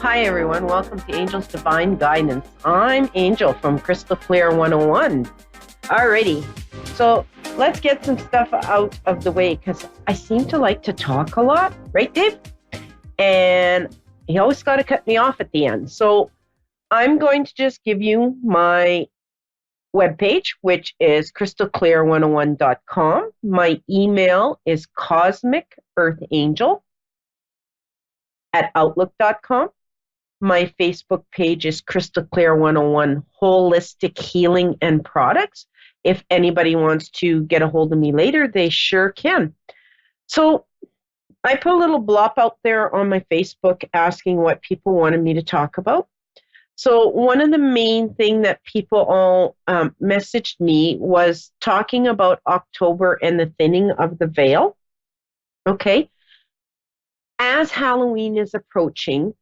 Hi, everyone. Welcome to Angel's Divine Guidance. I'm Angel from Crystal Clear 101. Alrighty. So let's get some stuff out of the way because I seem to like to talk a lot. Right, Dave? And you always got to cut me off at the end. So I'm going to just give you my webpage, which is crystalclear101.com. My email is cosmicearthangel@outlook.com. My Facebook page is Crystal Clear 101 Holistic Healing and Products. If anybody wants to get a hold of me later, they sure can. So I put a little blop out there on my Facebook asking what people wanted me to talk about. So one of the main thing that people all messaged me was talking about October and the thinning of the veil. Okay. As Halloween is approaching,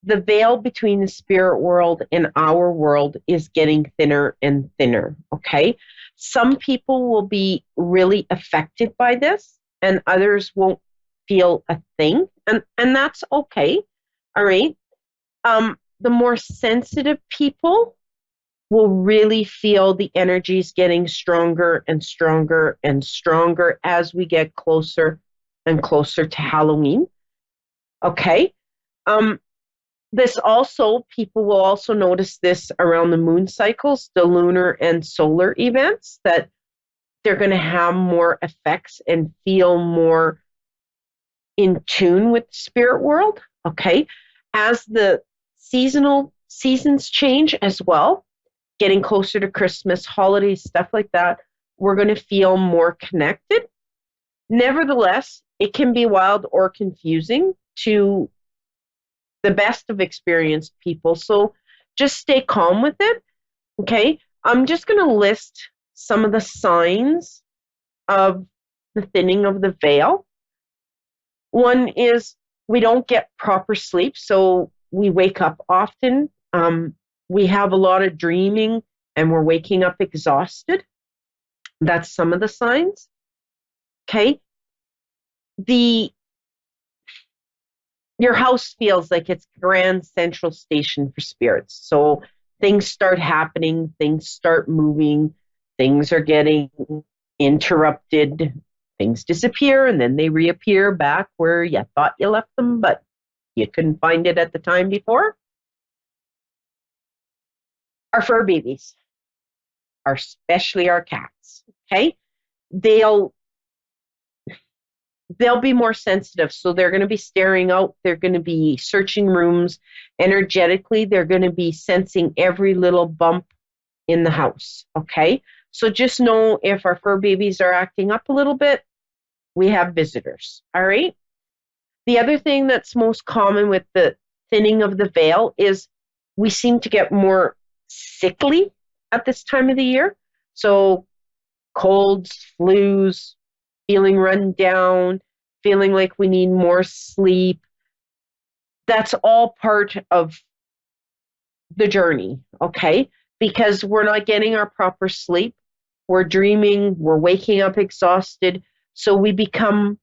the veil between the spirit world and our world is getting thinner and thinner, okay? Some people will be really affected by this, and others won't feel a thing, and that's okay, all right? The more sensitive people will really feel the energies getting stronger and stronger and stronger as we get closer and closer to Halloween, okay? This also, people will also notice this around the moon cycles, the lunar and solar events, that they're going to have more effects and feel more in tune with the spirit world, okay? As the seasons change as well, getting closer to Christmas, holidays, stuff like that, we're going to feel more connected. Nevertheless, it can be wild or confusing to the best of experienced people. So just stay calm with it. Okay. I'm just going to list some of the signs of the thinning of the veil. One is we don't get proper sleep. So we wake up often. We have a lot of dreaming and we're waking up exhausted. That's some of the signs. Okay. Your house feels like it's grand central station for spirits. So things start happening, things start moving, things are getting interrupted, things disappear, and then they reappear back where you thought you left them, but you couldn't find it at the time before. Our fur babies, especially our cats, okay? They'll be more sensitive. So they're going to be staring out. They're going to be searching rooms. Energetically, they're going to be sensing every little bump in the house. Okay. So just know if our fur babies are acting up a little bit, we have visitors. All right. The other thing that's most common with the thinning of the veil is we seem to get more sickly at this time of the year. So colds, flus, feeling run down, feeling like we need more sleep. That's all part of the journey, okay? Because we're not getting our proper sleep. We're dreaming, we're waking up exhausted. So we become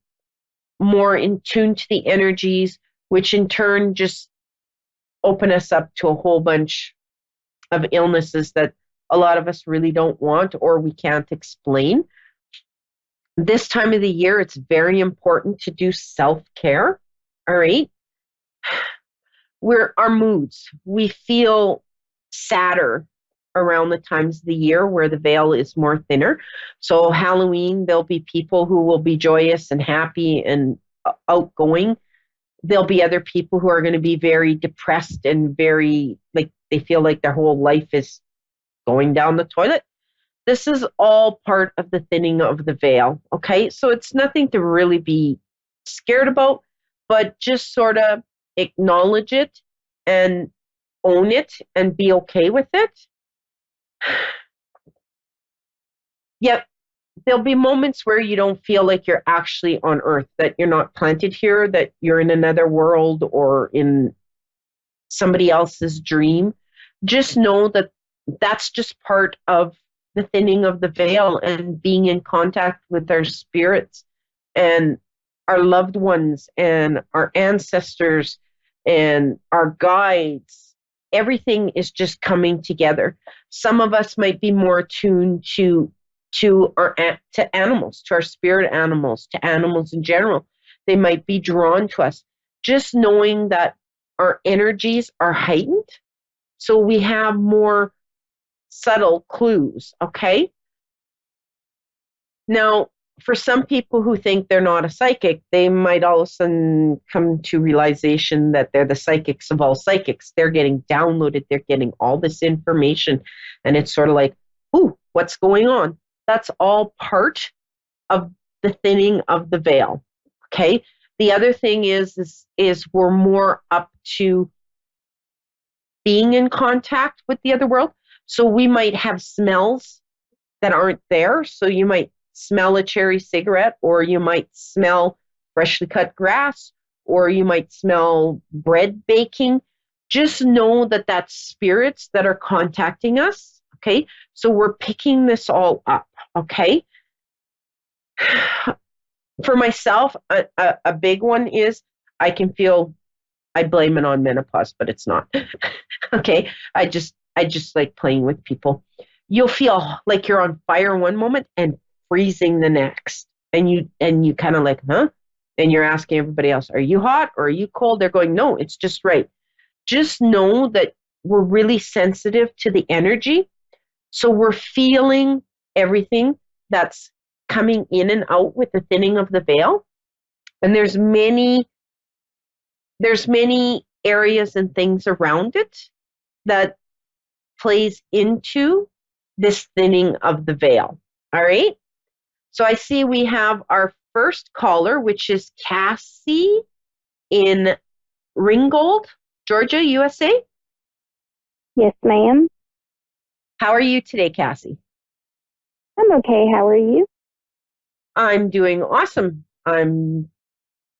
more in tune to the energies, which in turn just open us up to a whole bunch of illnesses that a lot of us really don't want or we can't explain. This time of the year, it's very important to do self-care, all right? Our moods, we feel sadder around the times of the year where the veil is more thinner. So Halloween, there'll be people who will be joyous and happy and outgoing. There'll be other people who are going to be very depressed and very, like, they feel like their whole life is going down the toilet. This is all part of the thinning of the veil, okay? So it's nothing to really be scared about, but just sort of acknowledge it and own it and be okay with it. Yet there'll be moments where you don't feel like you're actually on Earth, that you're not planted here, that you're in another world or in somebody else's dream. Just know that that's just part of the thinning of the veil and being in contact with our spirits and our loved ones and our ancestors and our guides, everything is just coming together. Some of us might be more attuned to animals, to our spirit animals, to animals in general. They might be drawn to us. Just knowing that our energies are heightened, so we have more subtle clues, okay? Now, for some people who think they're not a psychic, they might all of a sudden come to realization that they're the psychics of all psychics. They're getting downloaded, they're getting all this information, and it's sort of like, ooh, what's going on? That's all part of the thinning of the veil. Okay. The other thing is we're more up to being in contact with the other world. So we might have smells that aren't there. So you might smell a cherry cigarette, or you might smell freshly cut grass, or you might smell bread baking. Just know that that's spirits that are contacting us. Okay. So we're picking this all up. Okay. For myself, a big one is I can feel, I blame it on menopause, but it's not. Okay. I just like playing with people. You'll feel like you're on fire one moment and freezing the next. And you kind of like, huh? And you're asking everybody else, are you hot or are you cold? They're going, no, it's just right. Just know that we're really sensitive to the energy. So we're feeling everything that's coming in and out with the thinning of the veil. And there's many areas and things around it that plays into this thinning of the veil. All right. So I see we have our first caller, which is Cassie in Ringgold, Georgia, USA. Yes, ma'am. How are you today, Cassie? I'm okay. How are you? I'm doing awesome. I'm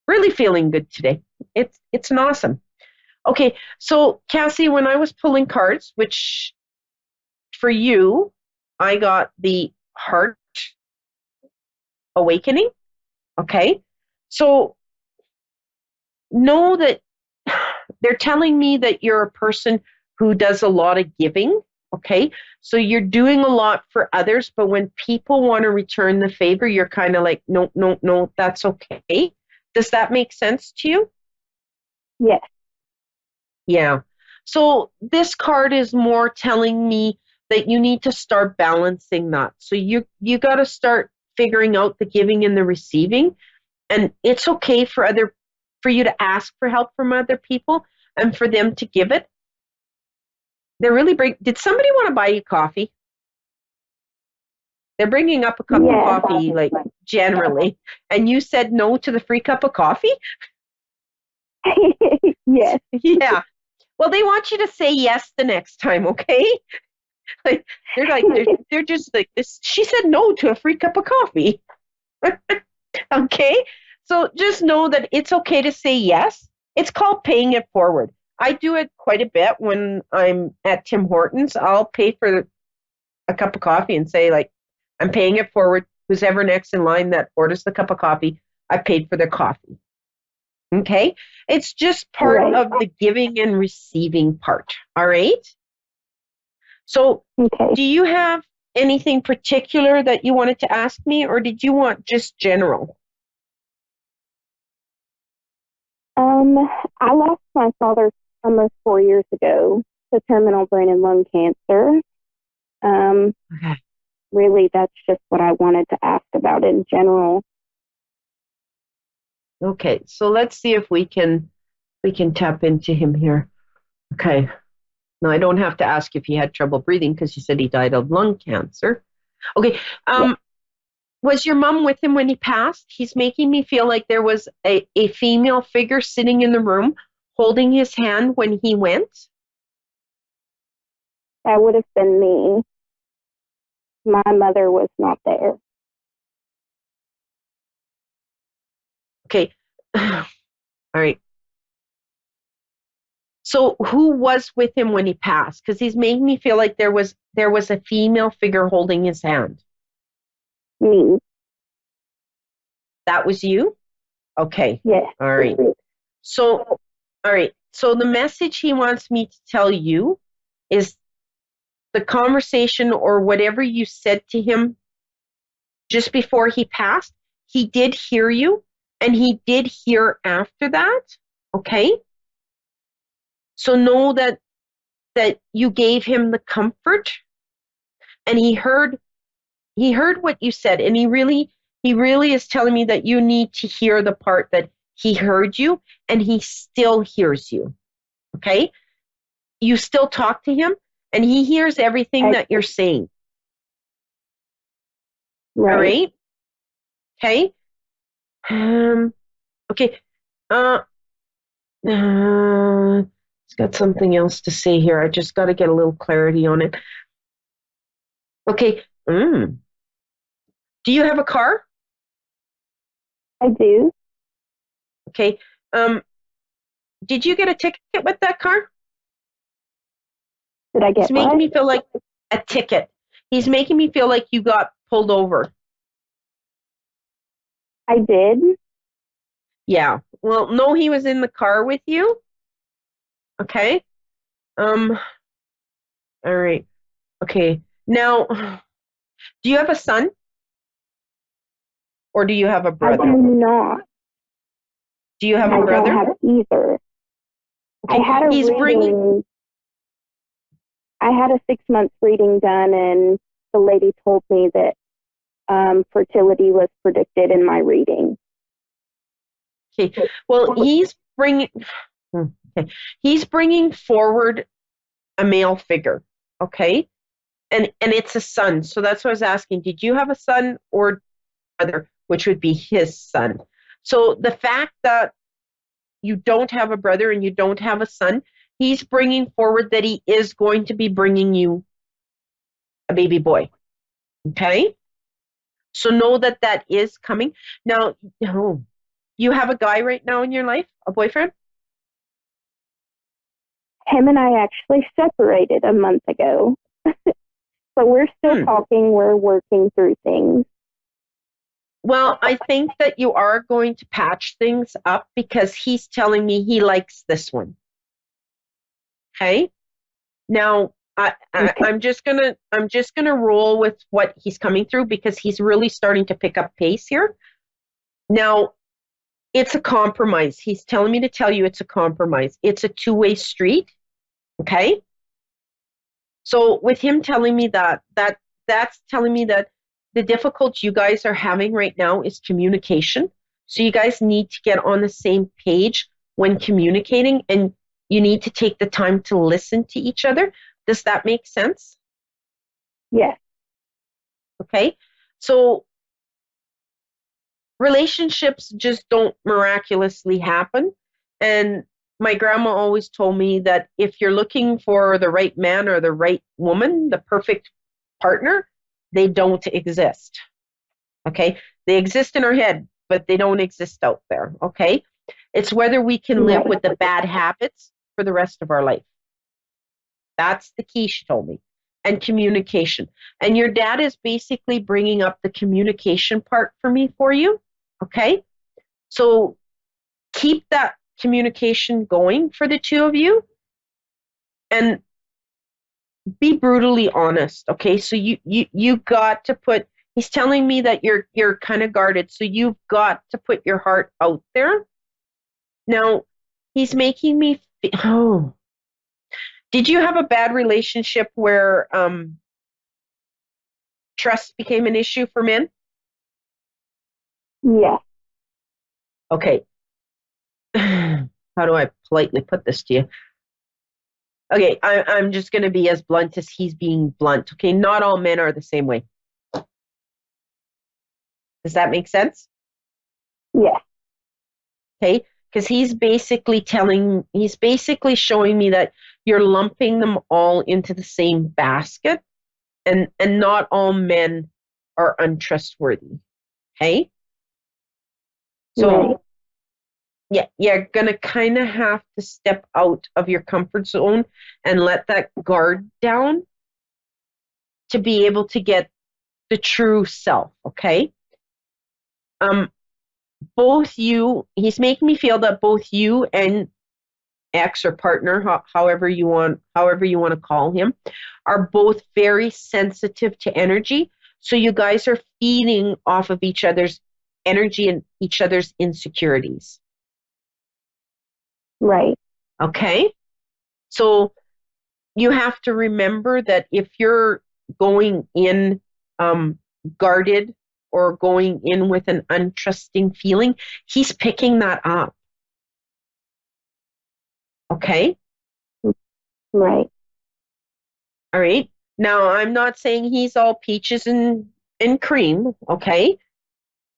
really feeling good today. It's an awesome. Okay, so Cassie, when I was pulling cards, which for you, I got the heart awakening. Okay, so know that they're telling me that you're a person who does a lot of giving. Okay, so you're doing a lot for others, but when people want to return the favor, you're kind of like, no, no, no, that's okay. Does that make sense to you? Yes. Yeah. So this card is more telling me that you need to start balancing that. So you got to start figuring out the giving and the receiving, and it's okay for you to ask for help from other people and for them to give it. They're really Did somebody want to buy you coffee? They're bringing up a cup of Yes. coffee like generally, and you said no to the free cup of coffee? Yes. Yeah. Well, they want you to say yes the next time, okay? Like they're just like this. She said no to a free cup of coffee. Okay, so just know that it's okay to say yes. It's called paying it forward. I do it quite a bit when I'm at Tim Hortons. I'll pay for a cup of coffee and say like, I'm paying it forward. Who's ever next in line that orders the cup of coffee, I paid for their coffee. Okay, it's just part Right. of the giving and receiving part. All right. So, Okay. do you have anything particular that you wanted to ask me, or did you want just general? I lost my father almost 4 years ago to terminal brain and lung cancer. Um, Okay. Really, that's just what I wanted to ask about in general. Okay, so let's see if we can tap into him here. Okay. Now I don't have to ask if he had trouble breathing because you said he died of lung cancer. Okay. Yes, Was your mom with him when he passed? He's making me feel like there was a female figure sitting in the room holding his hand when he went. that would have been me. My mother was not there. Okay. All right. So who was with him when he passed? Because he's making me feel like there was a female figure holding his hand. Me. That was you? Okay. Yes. All right. So, all right. So the message he wants me to tell you is the conversation or whatever you said to him just before he passed, he did hear you and he did hear after that. Okay? So know that you gave him the comfort and he heard what you said and he really is telling me that you need to hear the part that he heard you and he still hears you. Okay? You still talk to him and he hears everything I, that you're saying. All right. right? Okay? Um okay. Uh it's got something else to say here. I just got to get a little clarity on it. Okay. Do you have a car? I do. Okay. Um, did you get a ticket with that car? Did I He's get making what? me feel like a ticket. He's making me feel like you got pulled over. I did. Yeah. Well, no, he was in the car with you. Okay. Um, all right. Okay. Now, do you have a son or do you have a I do brother? not. Do you have a I don't brother? have either. I Okay. had a He's bringing, reading. I had a 6 month reading done, and the lady told me that fertility was predicted in my reading. okay. Well, he's bringing, okay. He's bringing forward a male figure. Okay. And it's a son. So that's what I was asking. Did you have a son or brother, which would be his son? So the fact that you don't have a brother and you don't have a son, he's bringing forward that he is going to be bringing you a baby boy. Okay? So know that that is coming. Now, oh, you have a guy right now in your life, a boyfriend? Him and I actually separated a month ago. So we're still Hmm. talking, we're working through things. Well, I think that you are going to patch things up because he's telling me he likes this one. Okay? Now, Okay. I'm just gonna roll with what he's coming through because he's really starting to pick up pace here. Now, it's a compromise. He's telling me to tell you it's a compromise. It's a two-way street. Okay. So with him telling me that's telling me that the difficulty you guys are having right now is communication. So you guys need to get on the same page when communicating and you need to take the time to listen to each other. Does that make sense? Yes. Okay. So relationships just don't miraculously happen. And my grandma always told me that if you're looking for the right man or the right woman, the perfect partner, they don't exist. Okay. They exist in our head, but they don't exist out there. Okay. It's whether we can live Right. with the bad habits for the rest of our life. That's the key, she told me. And communication. And your dad is basically bringing up the communication part for me for you. Okay. So keep that communication going for the two of you and be brutally honest. Okay. So you got to put, he's telling me that you're kind of guarded. So you've got to put your heart out there. Now, he's making me, oh, did you have a bad relationship where trust became an issue for men? Yes. Okay. How do I politely put this to you? Okay, I'm just going to be as blunt as he's being blunt. Okay, not all men are the same way. Does that make sense? Yes. Okay, because he's basically showing me that you're lumping them all into the same basket, and not all men are untrustworthy. Okay, Right. so yeah, you're gonna kind of have to step out of your comfort zone and let that guard down to be able to get the true self. Okay. Um, he's making me feel that both you and ex or partner, however you want to call him, are both very sensitive to energy. So you guys are feeding off of each other's energy and each other's insecurities. Right. Okay? So you have to remember that if you're going in guarded or going in with an untrusting feeling, he's picking that up. Okay? Right. All right. Now, I'm not saying he's all peaches and cream. Okay?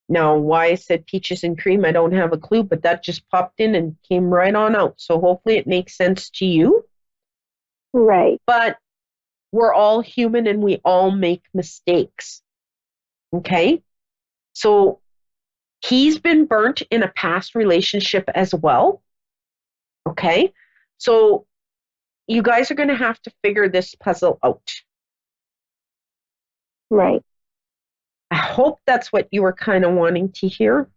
Now, why I said peaches and cream, I don't have a clue, but that just popped in and came right on out. So hopefully it makes sense to you. Right. But we're all human and we all make mistakes. Okay? So he's been burnt in a past relationship as well. Okay? So you guys are going to have to figure this puzzle out. Right. I hope that's what you were kind of wanting to hear.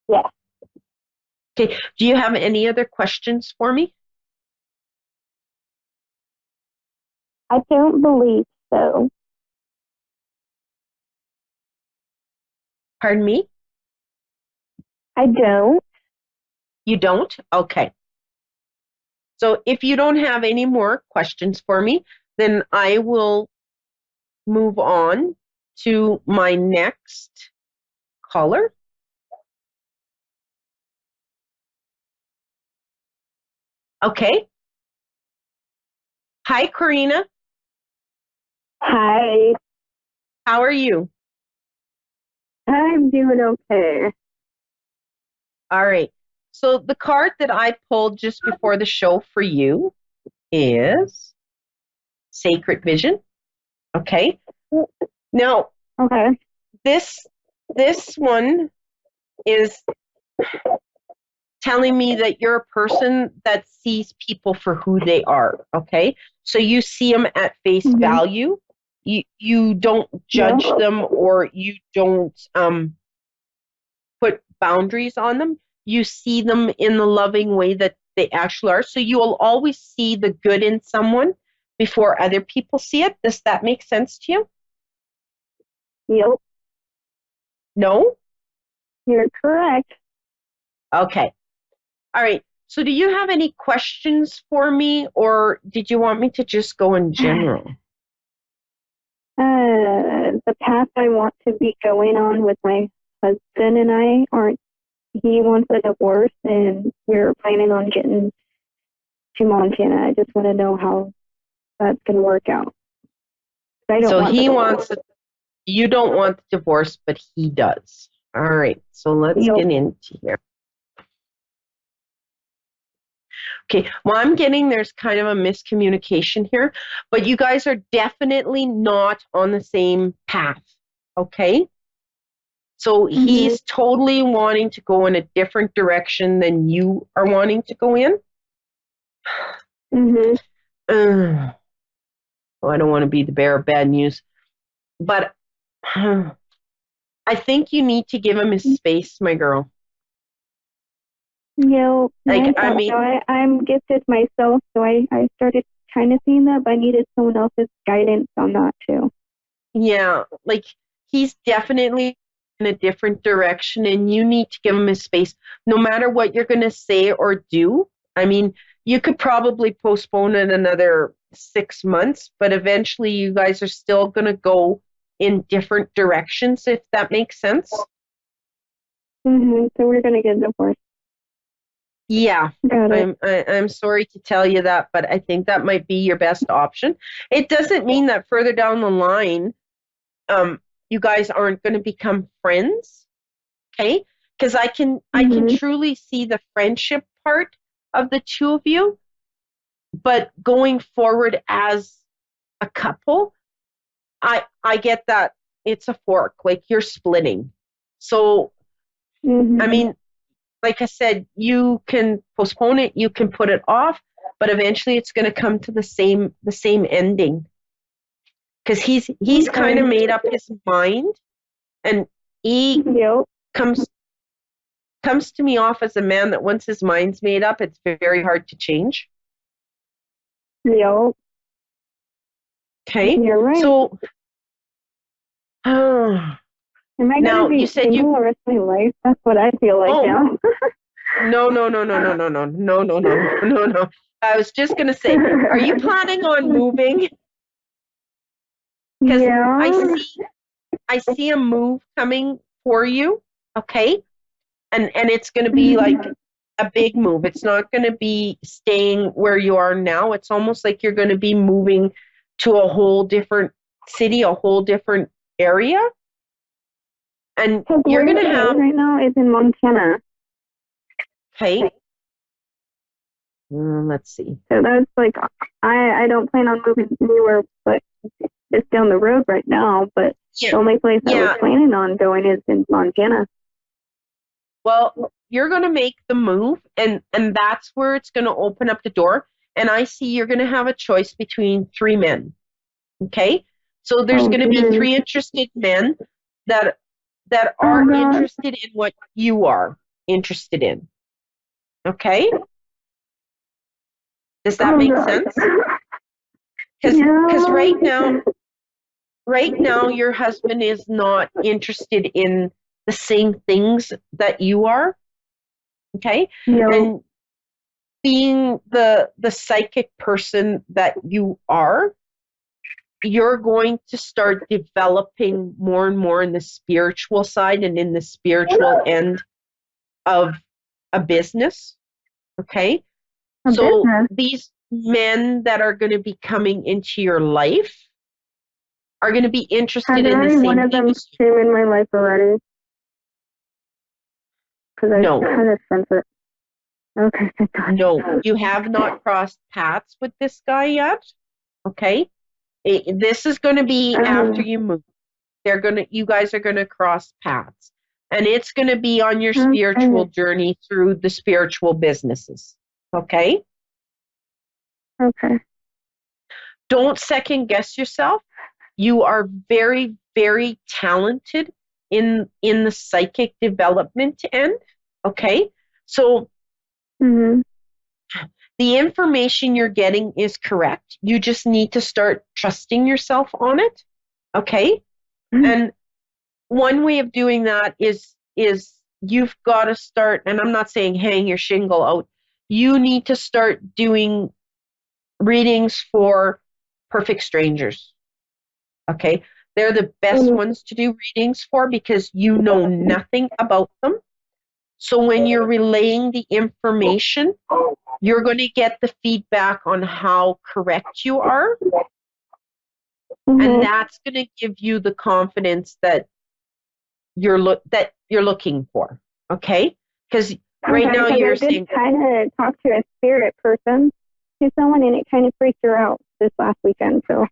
Yeah. Okay. Do you have any other questions for me? I don't believe so. Pardon me? I don't. You don't? Okay. So if you don't have any more questions for me, then I will move on to my next caller. Okay. Hi, Karina. Hi. How are you? I'm doing okay. All right. So the card that I pulled just before the show for you is Sacred Vision. Okay. Now, Okay. this one is telling me that you're a person that sees people for who they are. Okay. So you see them at face Mm-hmm. value. You don't Yeah. judge them or you don't put boundaries on them. You see them in the loving way that they actually are. So you will always see the good in someone before other people see it. Does that make sense to you? Yep. No? You're correct. Okay. All right. So do you have any questions for me or did you want me to just go in general? The path I want to be going on with my husband and I aren't. He wants a divorce, and we're planning on getting to Montana. I just want to know how that's going to work out. I don't So want the he divorce. wants, you don't want the divorce, but he does. All right. So let's Yep. get into here. Okay, well, I'm getting there's kind of a miscommunication here, but you guys are definitely not on the same path. Okay, so Mm-hmm. he's totally wanting to go in a different direction than you are wanting to go in. Mm-hmm. Well, I don't want to be the bearer of bad news, but I think you need to give him his space, my girl. Yeah, Like, I I thought mean, so. I'm gifted myself, so I started kind of seeing that, but I needed someone else's guidance on that too. yeah, like he's definitely in a different direction and you need to give him his space no matter what you're going to say or do. I mean, you could probably postpone it another 6 months, but eventually you guys are still going to go in different directions, if that makes sense. Mm-hmm. So we're gonna get divorced. Yeah, Got it. I'm sorry to tell you that, but I think that might be your best option. It doesn't mean that further down the line, you guys aren't going to become friends. Okay, because I can Mm-hmm. truly see the friendship part of the two of you, but going forward as a couple, I get that it's a fork, like you're splitting. So I Mm-hmm. mean, like I said, you can postpone it, you can put it off, but eventually it's going to come to the same ending because he's Okay. kind of made up his mind and he Yep. comes comes to me off as a man that once his mind's made up, it's very hard to change. Yep. Okay. You're right. So, am I now gonna be you said single the rest of my life? That's what I feel like now. No, no, no, no, no, no, no, no, no, no, no, no, no. I was just gonna say, are you planning on moving? Because Yeah. I see a move coming for you, okay? And it's gonna be like a big move. It's not gonna be staying where you are now. It's almost like you're gonna be moving to a whole different city, a whole different area. And you're where gonna it is have, right now is in Montana. okay, let's see. So that's like I don't plan on moving anywhere but just down the road right now. But Yeah, the only place I was yeah. planning on going is in Montana. Well, you're going to make the move, and that's where it's going to open up the door. And I see you're going to have a choice between three men. Okay, so there's going to be three interested men that are interested in what you are interested in. Okay, does that make sense? Because right now your husband is not interested in the same things that you are. Okay, and being the psychic person that you are, you're going to start developing more and more in the spiritual side and in the spiritual end of a business. Okay. So these men that are going to be coming into your life are going to be interested in the same one of them things. came in my life already? Because I kind of sense it. Okay. No, you have not crossed paths with this guy yet. Okay. This is going to be after you move. You guys are going to cross paths, and it's going to be on your spiritual journey through the spiritual businesses. Okay. Okay. Don't second guess yourself. You are very, very talented in the psychic development end. Okay. So the information you're getting is correct. You just need to start trusting yourself on it. Okay. And one way of doing that is you've got to start, and I'm not saying hang your shingle out. You need to start doing readings for perfect strangers. Okay. They're the best ones to do readings for because you know nothing about them. So when you're relaying the information, you're going to get the feedback on how correct you are. And that's going to give you the confidence that you're looking for. Okay? Because right now you're saying, kind of talk to a spirit person, to someone, and it kind of freaked her out this last weekend. So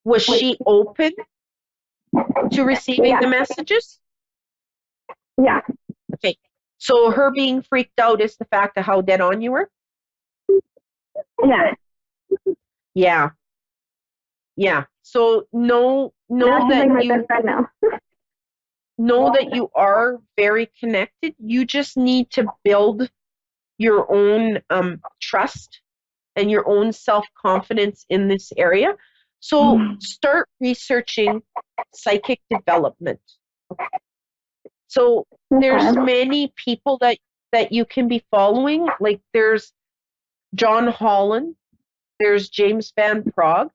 was she open to receiving the messages? Yeah. Okay. So her being freaked out is the fact of how dead on you were? Yeah. Yeah. Yeah. So know that you know that you are very connected. You just need to build your own trust and your own self-confidence in this area. So start researching psychic development. So there's many people that you can be following. Like there's John Holland, there's James Van Prague,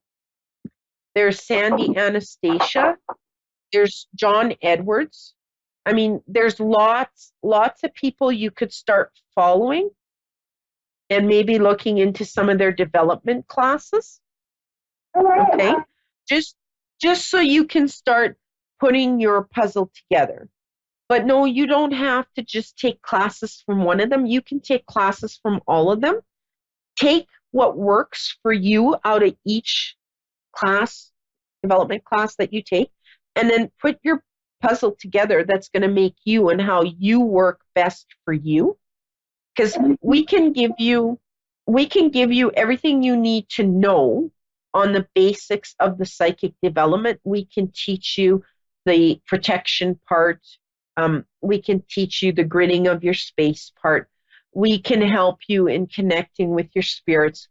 there's Sandy Anastasia, there's John Edwards. I mean, there's lots of people you could start following and maybe looking into some of their development classes. Okay? Just so you can start putting your puzzle together. But no, you don't have to just take classes from one of them. You can take classes from all of them. Take what works for you out of each class, development class that you take, and then put your puzzle together that's going to make you and how you work best for you. Because we can give you everything you need to know on the basics of the psychic development. We can teach you the protection part, We can teach you the gridding of your space part. We can help you in connecting with your spirits.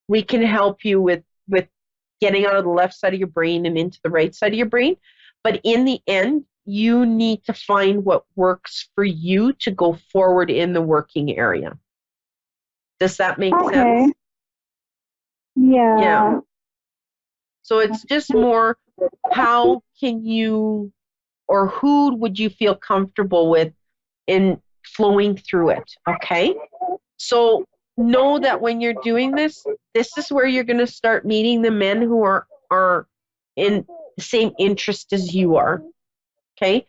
We can help you with getting out of the left side of your brain and into the right side of your brain. But in the end, you need to find what works for you to go forward in the working area. Does that make sense? Yeah. So it's just more, how can you, or who would you feel comfortable with in flowing through it? Okay. So know that when you're doing this, this is where you're going to start meeting the men who are in the same interest as you are. Okay.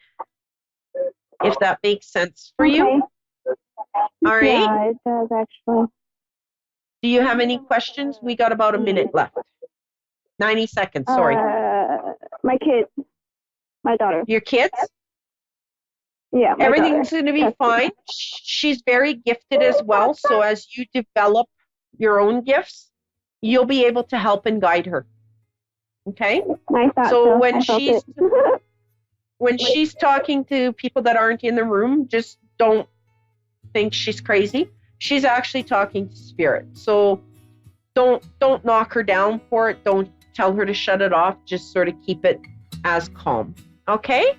If that makes sense for you. All right. Yeah, it does actually. Do you have any questions? We got about a minute left. 90 seconds, sorry. My kids. My daughter. Your kids? Yeah, my Everything's daughter. going to be fine. She's very gifted as well. So as you develop your own gifts, you'll be able to help and guide her. Okay? I thought so. When she's talking to people that aren't in the room, just don't think she's crazy. She's actually talking to spirit. So don't knock her down for it. Don't tell her to shut it off. Just sort of keep it as calm. Okay?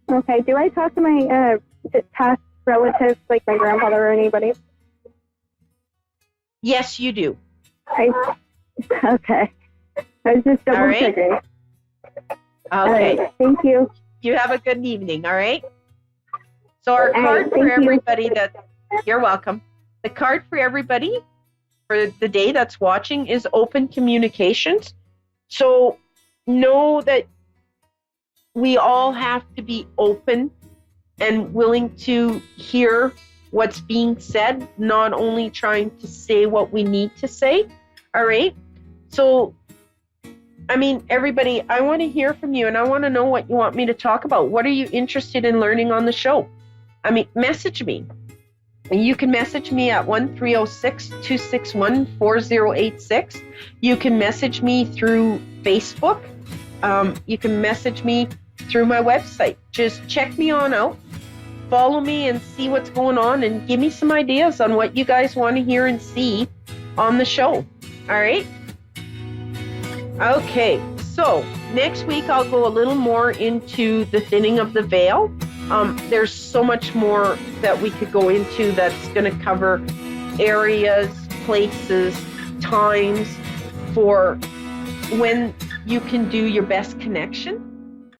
Okay. Do I talk to my past relatives, like my grandfather or anybody? Yes, you do. Okay. I was just double checking. Okay. Right. Thank you. You have a good evening, all right? So our card for everybody you're welcome. The card for everybody for the day that's watching is open communications. So know that we all have to be open and willing to hear what's being said, not only trying to say what we need to say. All right? So, I mean, everybody, I want to hear from you and I want to know what you want me to talk about. What are you interested in learning on the show? I mean, message me. You can message me at 1-306-261-4086. You can message me through Facebook. You can message me through my website. Just check me on out. Follow me and see what's going on and give me some ideas on what you guys want to hear and see on the show. All right? Okay, so next week I'll go a little more into the thinning of the veil. There's so much more that we could go into that's going to cover areas, places, times for when you can do your best connection.